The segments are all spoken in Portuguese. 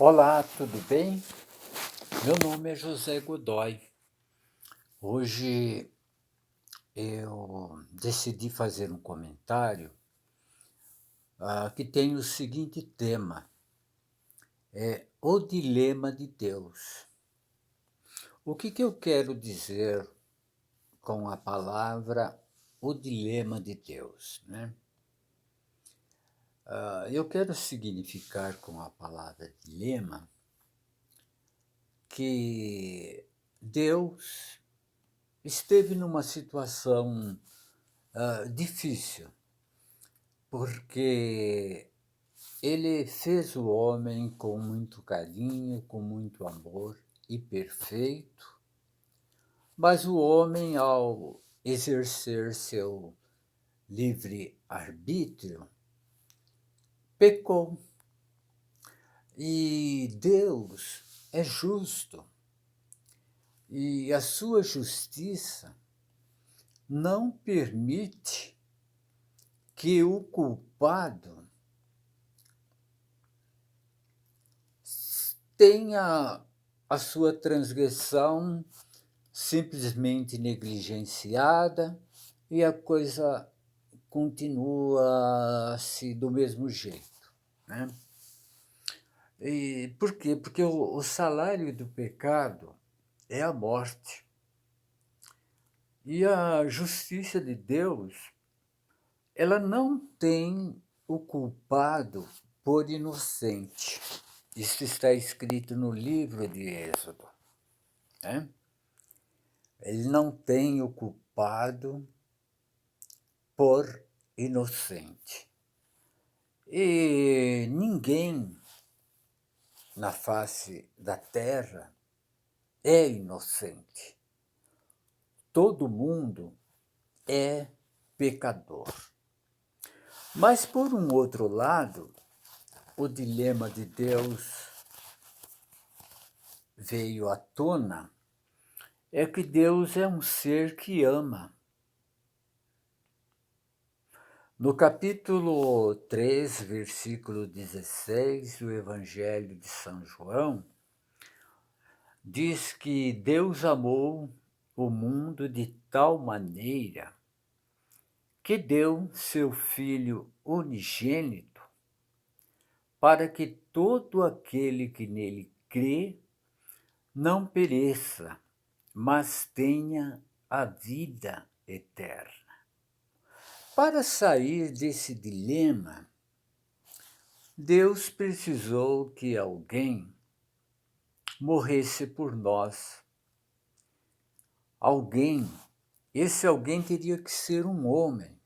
Olá, tudo bem? Meu nome é José Godoy. Hoje eu decidi fazer um comentário que tem o seguinte tema: é o dilema de Deus. O que eu quero dizer com a palavra o dilema de Deus, né? Eu quero significar com a palavra dilema que Deus esteve numa situação difícil, porque ele fez o homem com muito carinho, com muito amor e perfeito, mas o homem, ao exercer seu livre-arbítrio, pecou. E Deus é justo, e a sua justiça não permite que o culpado tenha a sua transgressão simplesmente negligenciada e a coisa continua-se do mesmo jeito, né? E por quê? Porque o salário do pecado é a morte. E a justiça de Deus, ela não tem o culpado por inocente. Isso está escrito no livro de Êxodo, né? Ele não tem o culpado por inocente. E ninguém na face da terra é inocente. Todo mundo é pecador. Mas, por um outro lado, o dilema de Deus veio à tona, é que Deus é um ser que ama. No capítulo 3, versículo 16 do Evangelho de São João, diz que Deus amou o mundo de tal maneira que deu seu Filho unigênito para que todo aquele que nele crê não pereça, mas tenha a vida eterna. Para sair desse dilema, Deus precisou que alguém morresse por nós. Esse alguém teria que ser um homem,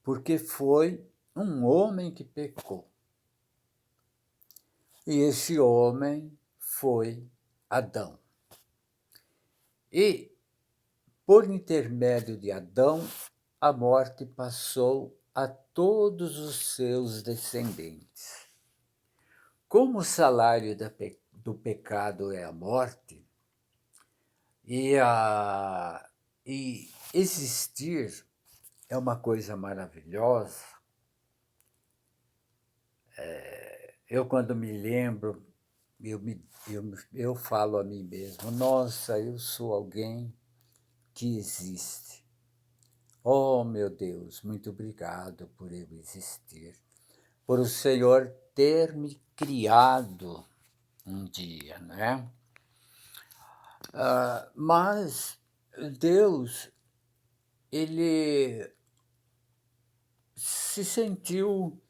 porque foi um homem que pecou. E esse homem foi Adão. E, por intermédio de Adão, a morte passou a todos os seus descendentes. Como o salário do pecado é a morte, e existir é uma coisa maravilhosa. Eu, quando me lembro, eu falo a mim mesmo: nossa, eu sou alguém que existe. Oh, meu Deus, muito obrigado por eu existir, por o Senhor ter me criado um dia, né? Mas Deus, ele se sentiu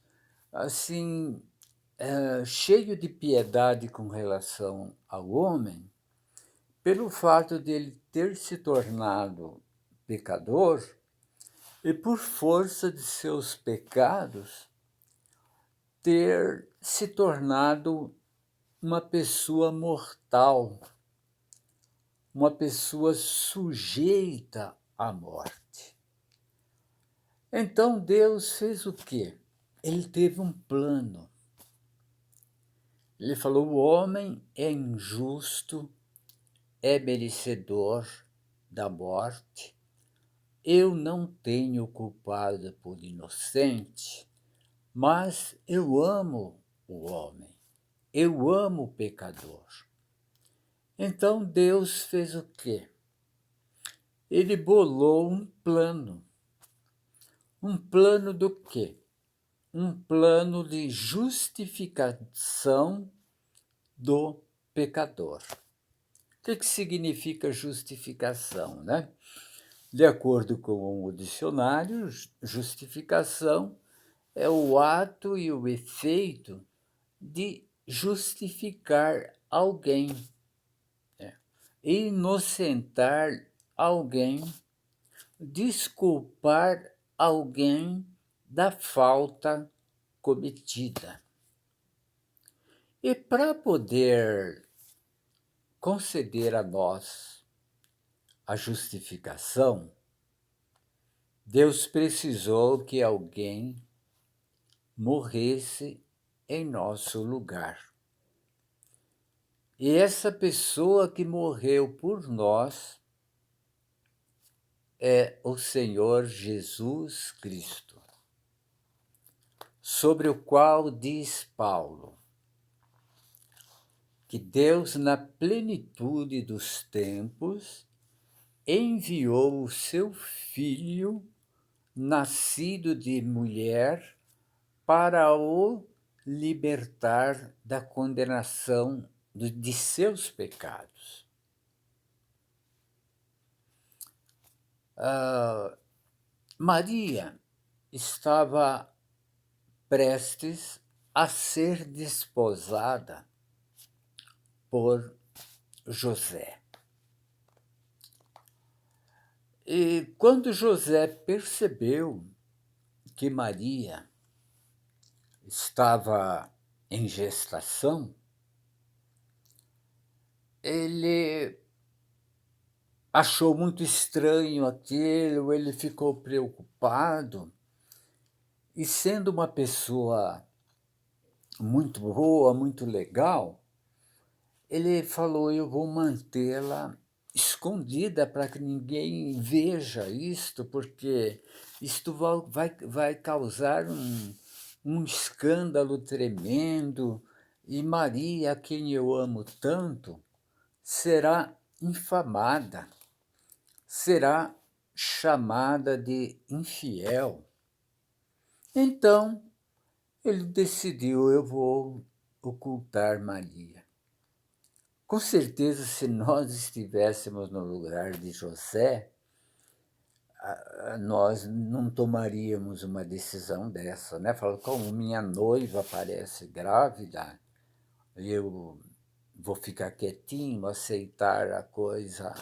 assim, cheio de piedade com relação ao homem, pelo fato de ele ter se tornado pecador e, por força de seus pecados, ter se tornado uma pessoa mortal, uma pessoa sujeita à morte. Então Deus fez o quê? Ele teve um plano. Ele falou: o homem é injusto, é merecedor da morte. Eu não tenho culpado por inocente, mas eu amo o homem. eu amo o pecador. Então Deus fez o quê? Ele bolou um plano. Um plano do quê? Um plano de justificação do pecador. O que significa justificação, né? De acordo com o dicionário, justificação é o ato e o efeito de justificar alguém, né? Inocentar alguém, desculpar alguém da falta cometida. E para poder conceder a nós a justificação, Deus precisou que alguém morresse em nosso lugar. E essa pessoa que morreu por nós é o Senhor Jesus Cristo, sobre o qual diz Paulo que Deus, na plenitude dos tempos, enviou o seu Filho, nascido de mulher, para o libertar da condenação de seus pecados. Maria estava prestes a ser desposada por José. E quando José percebeu que Maria estava em gestação, ele achou muito estranho aquilo, ele ficou preocupado, e sendo uma pessoa muito boa, muito legal, ele falou: eu vou mantê-la escondida para que ninguém veja isto, porque isto vai causar um escândalo tremendo, e Maria, a quem eu amo tanto, será infamada, será chamada de infiel. Então, ele decidiu: eu vou ocultar Maria. Com certeza, se nós estivéssemos no lugar de José, nós não tomaríamos uma decisão dessa, né? Falando, como minha noiva parece grávida, eu vou ficar quietinho, aceitar a coisa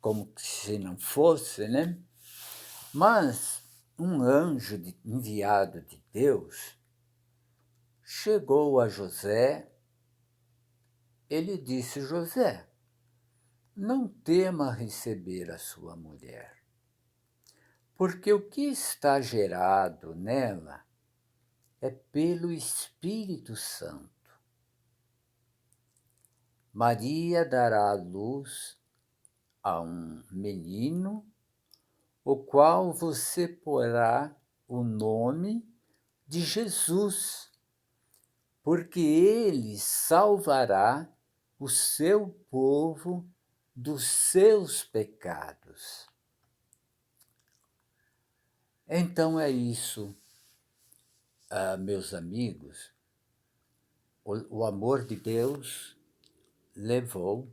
como se não fosse, né? Mas um anjo enviado de Deus chegou a José. Ele disse: José, não tema receber a sua mulher, porque o que está gerado nela é pelo Espírito Santo. Maria dará à luz a um menino, o qual você porá o nome de Jesus, porque ele salvará o seu povo dos seus pecados. Então é isso, meus amigos. O amor de Deus levou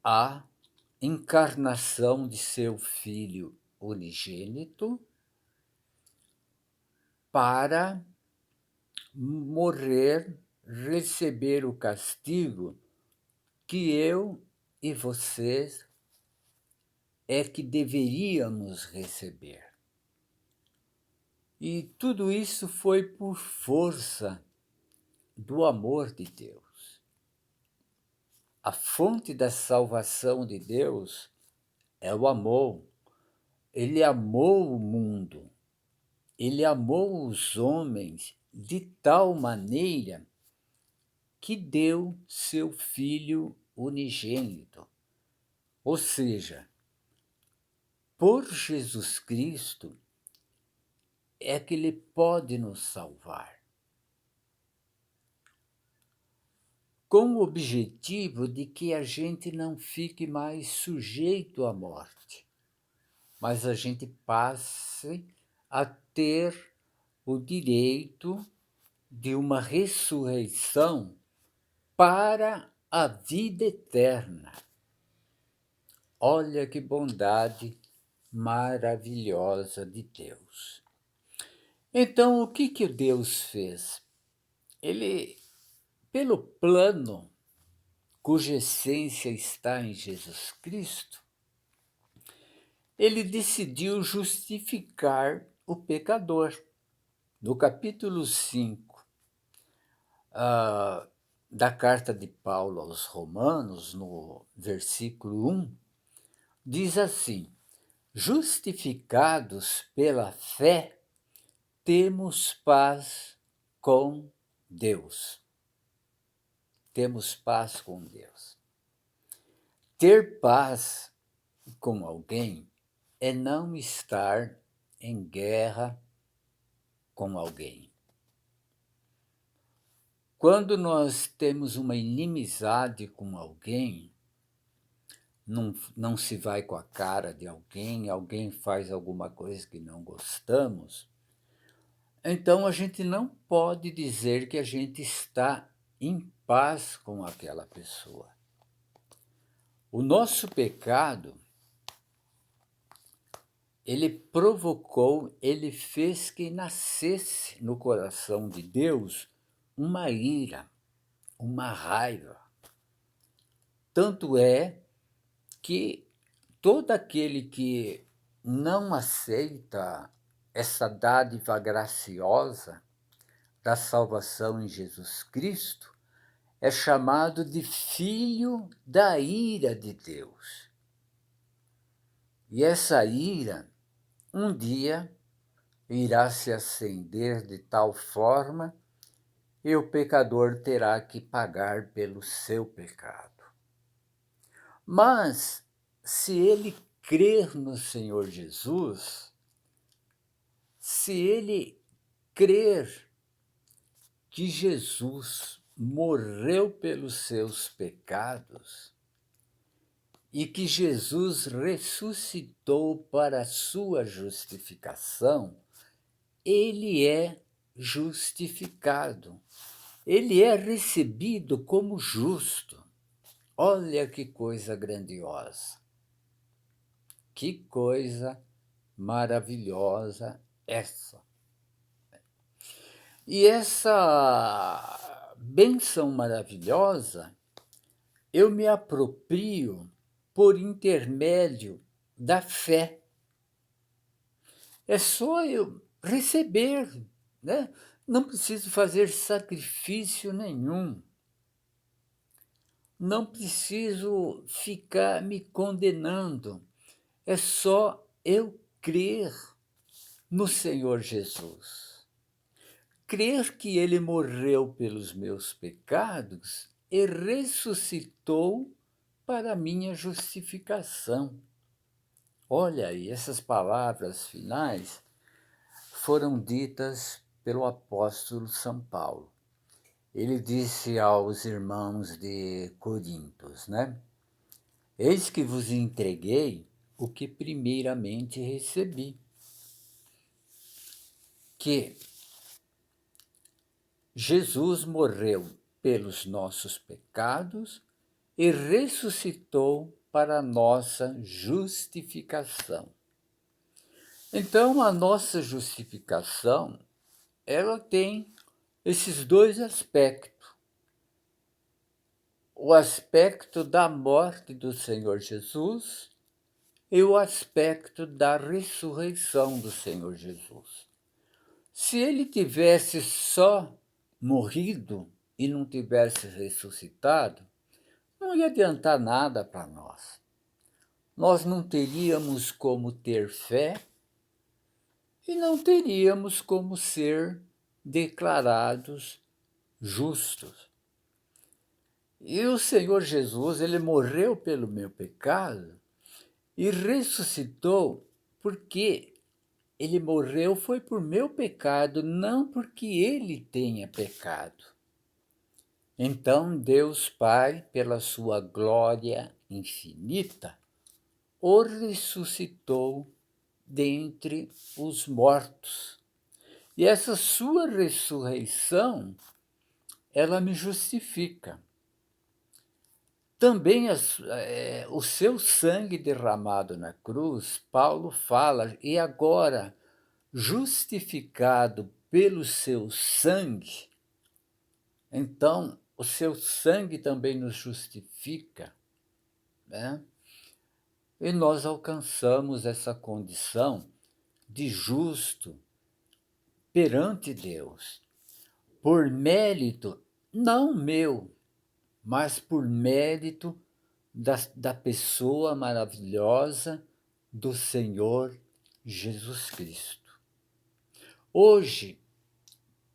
à encarnação de seu Filho unigênito para morrer, receber o castigo que eu e vocês é que deveríamos receber. E tudo isso foi por força do amor de Deus. A fonte da salvação de Deus é o amor. Ele amou o mundo, ele amou os homens de tal maneira que deu seu Filho unigênito. Ou seja, por Jesus Cristo é que ele pode nos salvar. com o objetivo de que a gente não fique mais sujeito à morte, mas a gente passe a ter o direito de uma ressurreição para a vida eterna. Olha que bondade maravilhosa de Deus. Então, o que Deus fez? Ele, pelo plano cuja essência está em Jesus Cristo, ele decidiu justificar o pecador. No capítulo 5 da carta de Paulo aos Romanos, no versículo 1, diz assim: justificados pela fé, temos paz com Deus. Temos paz com Deus. Ter paz com alguém é não estar em guerra com alguém. Quando nós temos uma inimizade com alguém, não se vai com a cara de alguém faz alguma coisa que não gostamos, então a gente não pode dizer que a gente está em paz com aquela pessoa. O nosso pecado, ele fez que nascesse no coração de Deus uma ira, uma raiva. Tanto é que todo aquele que não aceita essa dádiva graciosa da salvação em Jesus Cristo é chamado de filho da ira de Deus. E essa ira, um dia, irá se acender de tal forma e o pecador terá que pagar pelo seu pecado. Mas, se ele crer no Senhor Jesus, se ele crer que Jesus morreu pelos seus pecados e que Jesus ressuscitou para a sua justificação, ele é justificado. Ele é recebido como justo. Olha que coisa grandiosa. Que coisa maravilhosa essa. E essa bênção maravilhosa eu me aproprio por intermédio da fé. É só eu receber, né? Não preciso fazer sacrifício nenhum. Não preciso ficar me condenando. É só eu crer no Senhor Jesus. Crer que ele morreu pelos meus pecados e ressuscitou para a minha justificação. Olha aí, essas palavras finais foram ditas pelo apóstolo São Paulo. Ele disse aos irmãos de Corintos, né? Eis que vos entreguei o que primeiramente recebi, que Jesus morreu pelos nossos pecados e ressuscitou para a nossa justificação. Então, a nossa justificação, ela tem esses dois aspectos. O aspecto da morte do Senhor Jesus e o aspecto da ressurreição do Senhor Jesus. Se ele tivesse só morrido e não tivesse ressuscitado, não ia adiantar nada para nós. Nós não teríamos como ter fé e não teríamos como ser declarados justos. E o Senhor Jesus, ele morreu pelo meu pecado e ressuscitou porque ele morreu foi por meu pecado, não porque ele tenha pecado. Então Deus Pai, pela sua glória infinita, o ressuscitou dentre os mortos. E essa sua ressurreição, ela me justifica. Também o seu sangue derramado na cruz, Paulo fala, e agora, justificado pelo seu sangue, então o seu sangue também nos justifica, né? E nós alcançamos essa condição de justo perante Deus, por mérito não meu, mas por mérito da pessoa maravilhosa do Senhor Jesus Cristo. Hoje,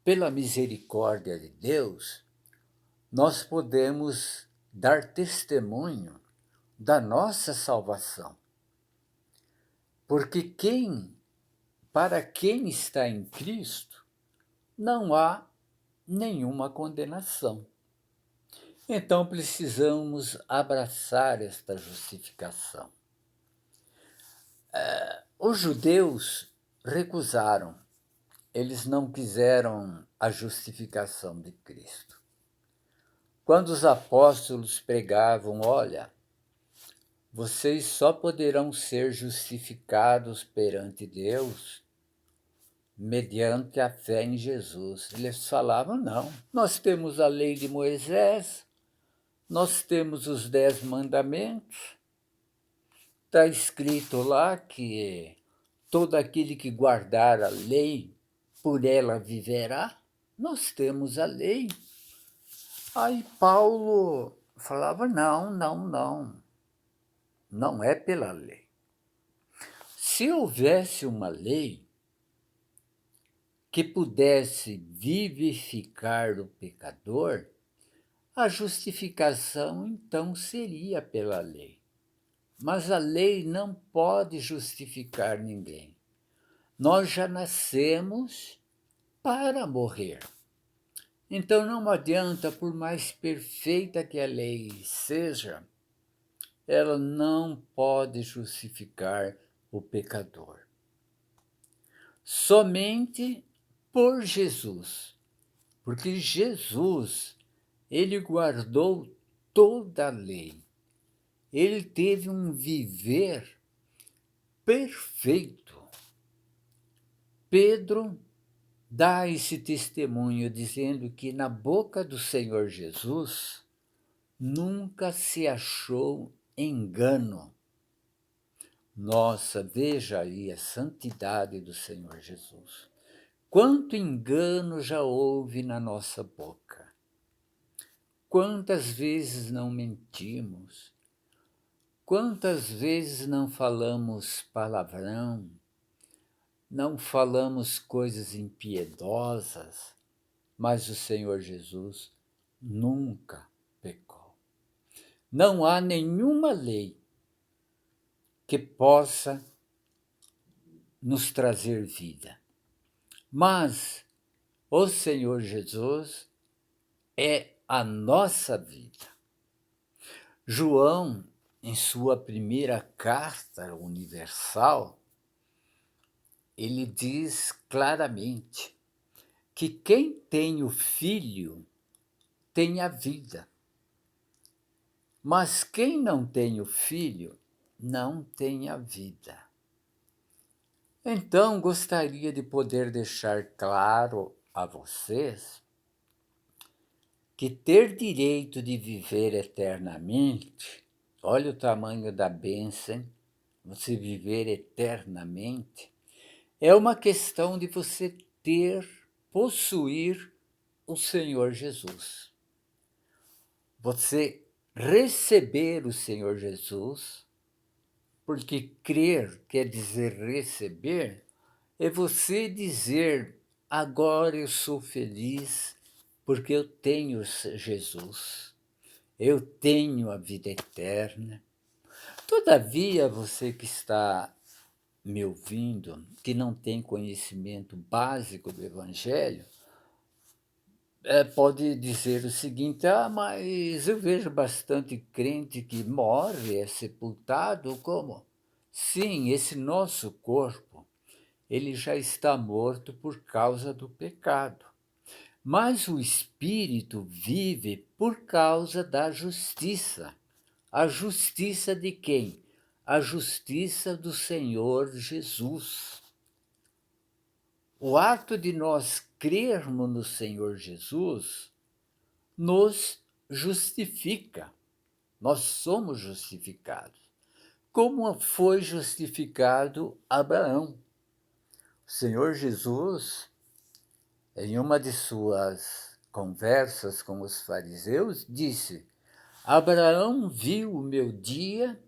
pela misericórdia de Deus, nós podemos dar testemunho da nossa salvação. Porque para quem está em Cristo, não há nenhuma condenação. Então precisamos abraçar esta justificação. Os judeus recusaram, eles não quiseram a justificação de Cristo. Quando os apóstolos pregavam, olha, vocês só poderão ser justificados perante Deus mediante a fé em Jesus. Eles falavam, não, nós temos a lei de Moisés, nós temos os 10 mandamentos, está escrito lá que todo aquele que guardar a lei, por ela viverá. Nós temos a lei. Aí Paulo falava, não é pela lei. Se houvesse uma lei que pudesse vivificar o pecador, a justificação então seria pela lei. Mas a lei não pode justificar ninguém. Nós já nascemos para morrer. Então não adianta, por mais perfeita que a lei seja, ela não pode justificar o pecador. Somente por Jesus, porque Jesus, ele guardou toda a lei. Ele teve um viver perfeito. Pedro dá esse testemunho dizendo que na boca do Senhor Jesus nunca se achou engano. Nossa, veja aí a santidade do Senhor Jesus. Quanto engano já houve na nossa boca. Quantas vezes não mentimos. Quantas vezes não falamos palavrão, não falamos coisas impiedosas, mas o Senhor Jesus nunca pecou. Não há nenhuma lei que possa nos trazer vida, mas o Senhor Jesus é a nossa vida. João, em sua primeira carta universal, ele diz claramente que quem tem o Filho tem a vida, mas quem não tem o Filho não tem a vida. Então, gostaria de poder deixar claro a vocês que ter direito de viver eternamente, olha o tamanho da bênção, você viver eternamente, é uma questão de você possuir o Senhor Jesus. Você receber o Senhor Jesus, porque crer quer dizer receber, é você dizer, agora eu sou feliz porque eu tenho Jesus, eu tenho a vida eterna. Todavia, você que está me ouvindo, que não tem conhecimento básico do Evangelho, pode dizer o seguinte: ah, mas eu vejo bastante crente que morre, é sepultado, como? Sim, esse nosso corpo, ele já está morto por causa do pecado. Mas o espírito vive por causa da justiça. A justiça de quem? A justiça do Senhor Jesus. O ato de nós crermos no Senhor Jesus nos justifica. Nós somos justificados. Como foi justificado Abraão? O Senhor Jesus, em uma de suas conversas com os fariseus, disse: Abraão viu o meu dia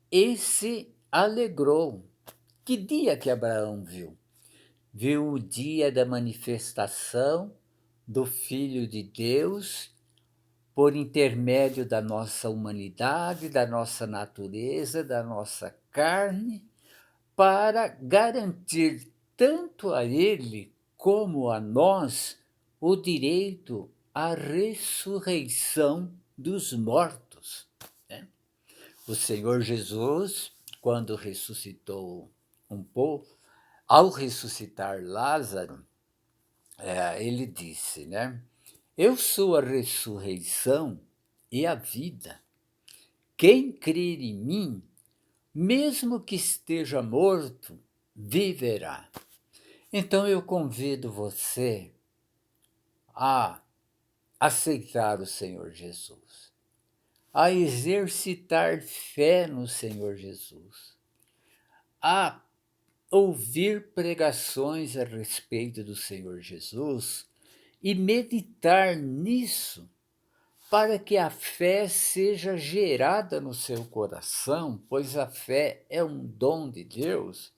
e se alegrou. Que dia que Abraão viu? Viu o dia da manifestação do Filho de Deus por intermédio da nossa humanidade, da nossa natureza, da nossa carne, para garantir tanto a ele como a nós o direito à ressurreição dos mortos, né? O Senhor Jesus, quando ressuscitou um pouco, ao ressuscitar Lázaro, ele disse, né? Eu sou a ressurreição e a vida. Quem crer em mim, mesmo que esteja morto, viverá. Então eu convido você a aceitar o Senhor Jesus, a exercitar fé no Senhor Jesus, a ouvir pregações a respeito do Senhor Jesus e meditar nisso, para que a fé seja gerada no seu coração, pois a fé é um dom de Deus,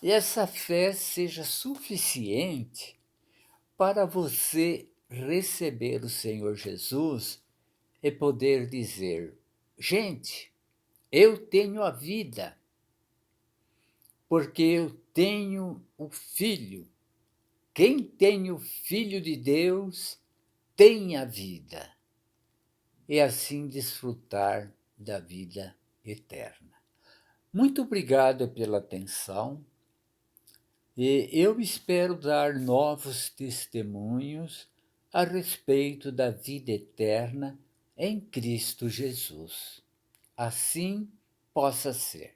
e essa fé seja suficiente para você receber o Senhor Jesus e poder dizer: gente, eu tenho a vida, porque eu tenho o Filho. Quem tem o Filho de Deus tem a vida, e assim desfrutar da vida eterna. Muito obrigado pela atenção, e eu espero dar novos testemunhos a respeito da vida eterna em Cristo Jesus. Assim possa ser.